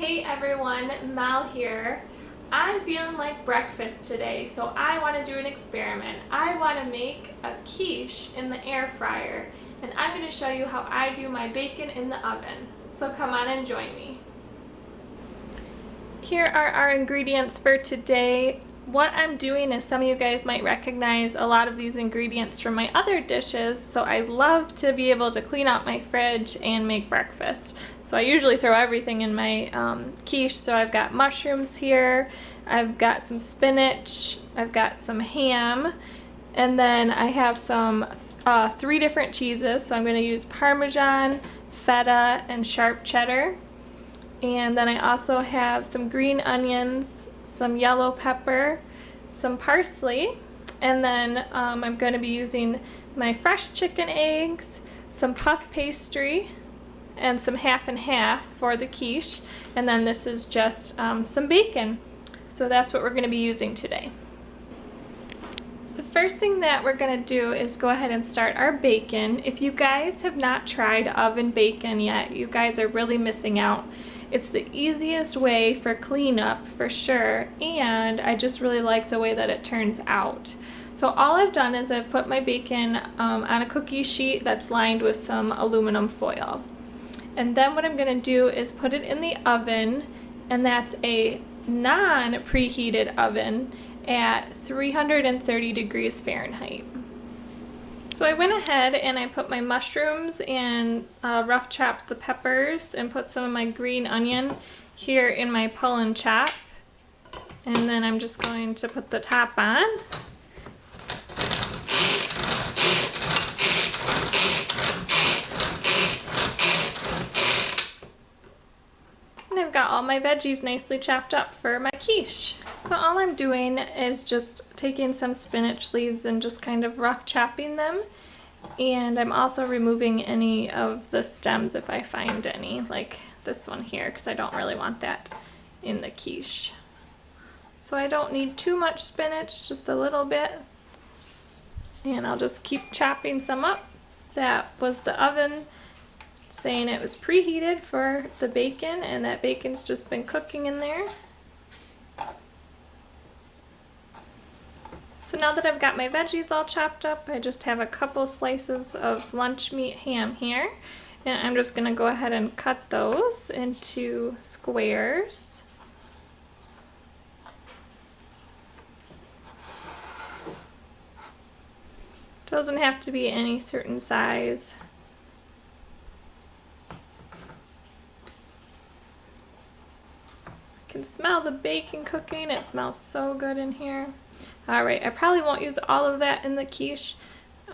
Hey everyone, Mal here. I'm feeling like breakfast today, so I want to do an experiment. I want to make a quiche in the air fryer, and I'm going to show you how I do my bacon in the oven. So come on and join me. Here are our ingredients for today. What I'm doing is, some of you guys might recognize a lot of these ingredients from my other dishes, so I love to be able to clean out my fridge and make breakfast. So I usually throw everything in my quiche. So I've got mushrooms here, I've got some spinach, I've got some ham, and then I have some 3 different cheeses. So I'm going to use Parmesan, feta, and sharp cheddar. And then I also have some green onions, some yellow pepper, some parsley, and then I'm going to be using my fresh chicken eggs, some puff pastry, and some half and half for the quiche, and then this is just some bacon. So that's what we're going to be using today. The first thing that we're going to do is go ahead and start our bacon. If you guys have not tried oven bacon yet, you guys are really missing out. It's the easiest way for cleanup for sure, and I just really like the way that it turns out. So all I've done is I've put my bacon on a cookie sheet that's lined with some aluminum foil. And then what I'm going to do is put it in the oven, and that's a non-preheated oven at 330 degrees Fahrenheit. So I went ahead and I put my mushrooms and rough chopped the peppers and put some of my green onion here in my pull and chop. And then I'm just going to put the top on. And I've got all my veggies nicely chopped up for my quiche. So all I'm doing is just taking some spinach leaves and just kind of rough chopping them. And I'm also removing any of the stems if I find any, like this one here, because I don't really want that in the quiche. So I don't need too much spinach, just a little bit. And I'll just keep chopping some up. That was the oven saying it was preheated for the bacon, and that bacon's just been cooking in there. So now that I've got my veggies all chopped up, I just have a couple slices of lunch meat ham here, and I'm just going to go ahead and cut those into squares. Doesn't have to be any certain size. I can smell the bacon cooking. It smells so good in here. Alright, I probably won't use all of that in the quiche,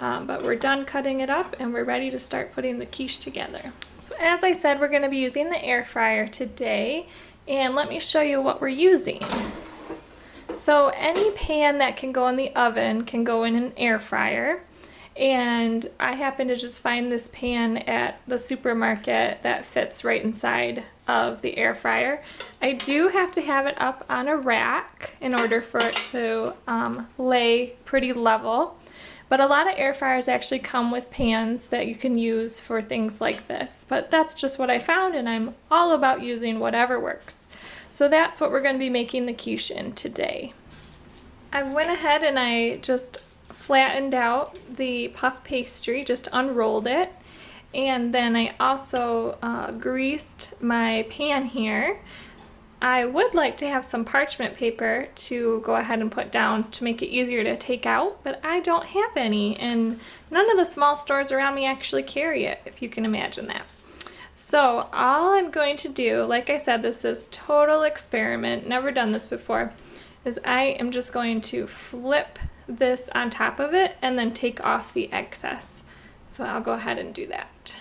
but we're done cutting it up and we're ready to start putting the quiche together. So as I said, we're going to be using the air fryer today, and let me show you what we're using. So any pan that can go in the oven can go in an air fryer. And I happen to just find this pan at the supermarket that fits right inside of the air fryer. I do have to have it up on a rack in order for it to lay pretty level. But a lot of air fryers actually come with pans that you can use for things like this. But that's just what I found, and I'm all about using whatever works. So that's what we're going to be making the quiche in today. I went ahead and I just flattened out the puff pastry, just unrolled it, and then I also greased my pan here. I would like to have some parchment paper to go ahead and put down to make it easier to take out, but I don't have any, and none of the small stores around me actually carry it, if you can imagine that. So all I'm going to do, like I said, this is total experiment, never done this before, is I am just going to flip this on top of it and then take off the excess. So I'll go ahead and do that.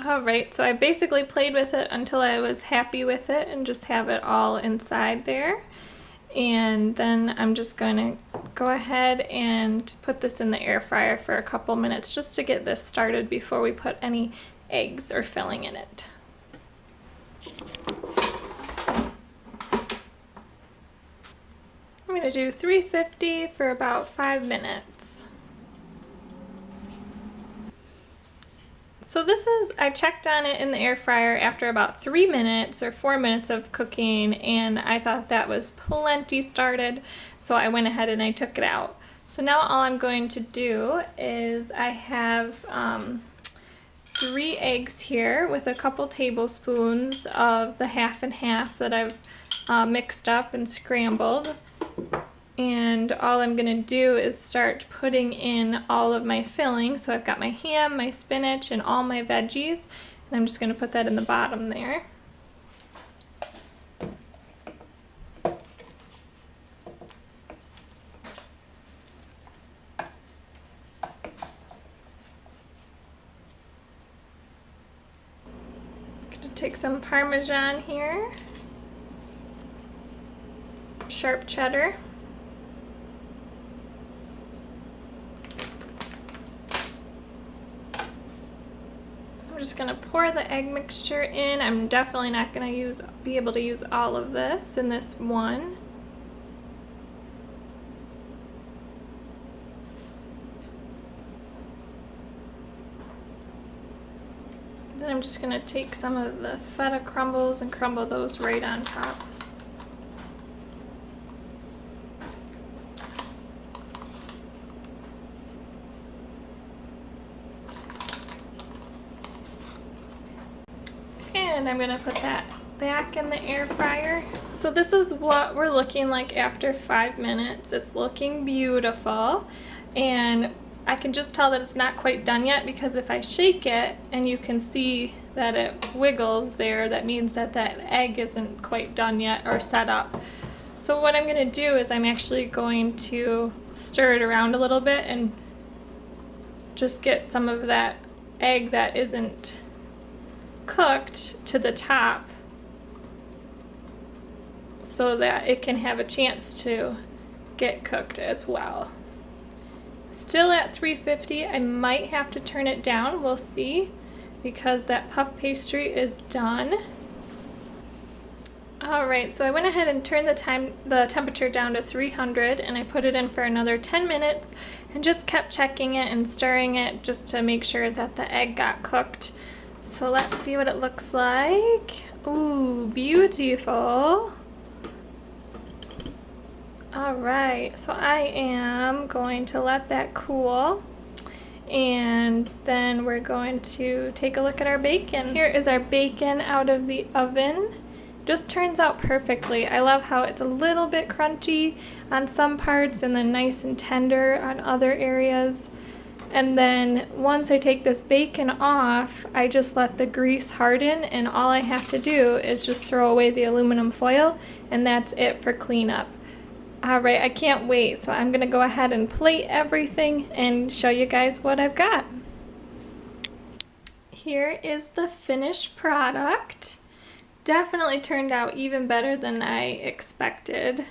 Alright, so I basically played with it until I was happy with it and just have it all inside there. And then I'm just going to go ahead and put this in the air fryer for a couple minutes just to get this started before we put any eggs or filling in it. I'm going to do 350 for about 5 minutes. So this is, I checked on it in the air fryer after about 3 minutes or 4 minutes of cooking, and I thought that was plenty started, so I went ahead and I took it out. So now all I'm going to do is I have 3 eggs here with a couple tablespoons of the half and half that I've mixed up and scrambled. And all I'm going to do is start putting in all of my filling. So I've got my ham, my spinach, and all my veggies. And I'm just going to put that in the bottom there. Going to take some Parmesan here. Sharp cheddar. I'm just going to pour the egg mixture in. I'm definitely not going to be able to use all of this in this one. Then I'm just going to take some of the feta crumbles and crumble those right on top. And I'm going to put that back in the air fryer. So this is what we're looking like after 5 minutes. It's looking beautiful, and I can just tell that it's not quite done yet because if I shake it and you can see that it wiggles there, that means that that egg isn't quite done yet or set up. So what I'm going to do is I'm actually going to stir it around a little bit and just get some of that egg that isn't cooked to the top so that it can have a chance to get cooked as well. Still at 350. I might have to turn it down, we'll see, because that puff pastry is done. Alright, so I went ahead and turned the temperature down to 300, and I put it in for another 10 minutes and just kept checking it and stirring it just to make sure that the egg got cooked. So let's see what it looks like. Ooh, beautiful. Alright, so I am going to let that cool, and then we're going to take a look at our bacon. Here is our bacon out of the oven. Just turns out perfectly. I love how it's a little bit crunchy on some parts and then nice and tender on other areas. And then once I take this bacon off, I just let the grease harden, and all I have to do is just throw away the aluminum foil, and that's it for cleanup. Alright, I can't wait, so I'm going to go ahead and plate everything and show you guys what I've got. Here is the finished product. Definitely turned out even better than I expected.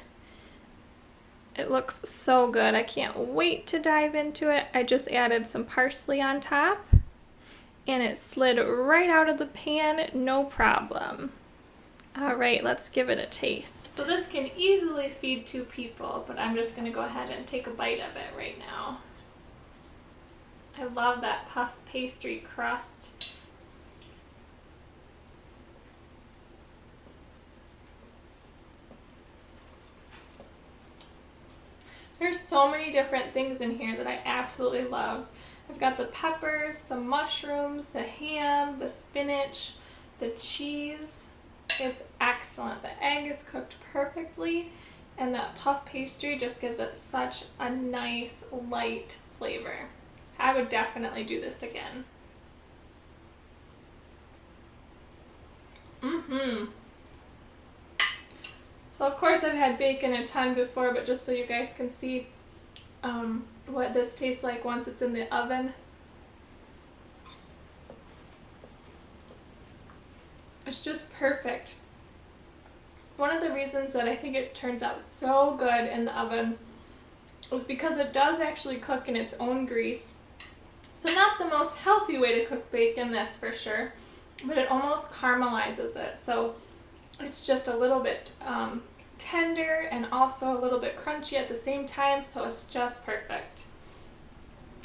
It looks so good. I can't wait to dive into it. I just added some parsley on top, and it slid right out of the pan, no problem. Alright, let's give it a taste. So this can easily feed 2 people, but I'm just going to go ahead and take a bite of it right now. I love that puff pastry crust. There's so many different things in here that I absolutely love. I've got the peppers, some mushrooms, the ham, the spinach, the cheese. It's excellent. The egg is cooked perfectly, and that puff pastry just gives it such a nice, light flavor. I would definitely do this again. So of course I've had bacon a ton before, but just so you guys can see what this tastes like once it's in the oven. It's just perfect. One of the reasons that I think it turns out so good in the oven is because it does actually cook in its own grease. So not the most healthy way to cook bacon, that's for sure, but it almost caramelizes it. So it's just a little bit tender and also a little bit crunchy at the same time, so it's just perfect.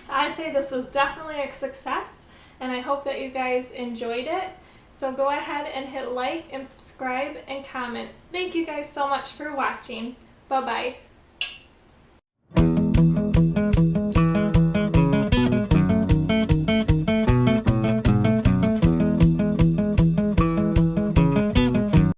I'd say this was definitely a success, and I hope that you guys enjoyed it. So go ahead and hit like and subscribe and comment. Thank you guys so much for watching. Bye-bye.